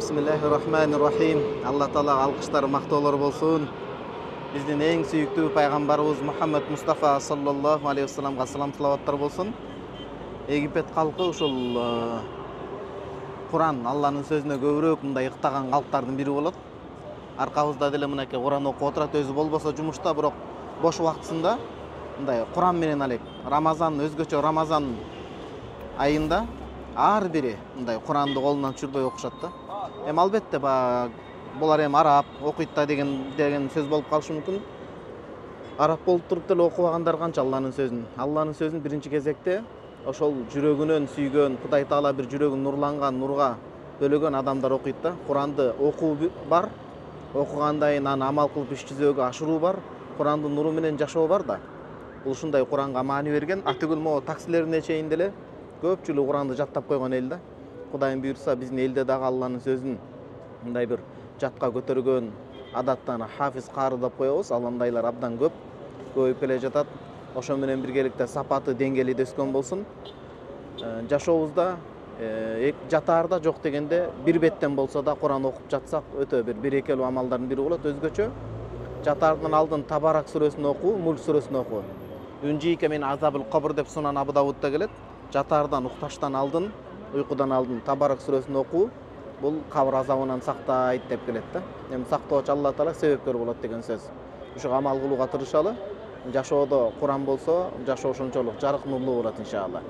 Bismillahirrahmanirrahim. Allah Taala alkışlar maktolar bolsun. Bizdin en süyüktүү paygambarыбыз Muhammed Mustafa sallallahu aleyhi ve sellem'ga salam salavatlar bolsun. Египет халкы ушул Куран, Алланын сөзүнө көбүрөөк мындай ыктаган калктардын бири болот. Аркабызда деле мынакей Куран окуп отурат, өзү болбосо жумушта, бирок бош убактысында мындай Куран менен алек. Рамазан, өзгөчө Рамазан айында ар бири мындай Куранды колунан түшүрбөй окушат да. Албетте булар араб окуйт да деген сөз болуп калышы мүмкүн. Араб болуп туруп деле окубагандар канча Алланын сөзүн биринчи кезекте ошол жүрөгүнөн сүйгөн, Кудай Таала бир жүрөгүн нурланган, нурга бөлөгөн адамдар окуйт да. Куранды окуу бар, окугандан аны амал кылып иш жүзөгө ашыруу бар, Курандын нуру менен жашоо бар да. Бул ушундай Куранга маани берген. Атүгүл могу таксилерине чейин деле көпчүлүк Куранды жаттап койгон эл да. Кудайым буйрса биздин элде дагы Алланын сөзүн мындай бир жатка көтөргөн, адаттан хафиз кары деп коебуз. Аландайлар абдан көбөйүп келе жатат. Ошо менен биргеликте сапаты, деңгээли да өскөн болсун. Жашообузда жатаарда жок дегенде бир беттен болсо да Куран окуп жатсак өтө бир берекелүү амалдардын бири болот. Өзгөчө жатаардан алдын Табарак сүрөсүн окуу, Мулк сүрөсүн окуу. Үнжийке мен азабыл кабр деп Сунан Абу Давудда келет. Жатаардан, укташтан алдын, уйкудан алдын Табарак сүрөсүн окуу бул кабыр азабынан сактайт деп келет да. Эми сактоочу Алла Таала себепкер болот деген сөз. Ушуга амал кылууга тырышалы. Жашоодо Куран болсо, жашоо ошончолук жарык нурлуу болот иншалла.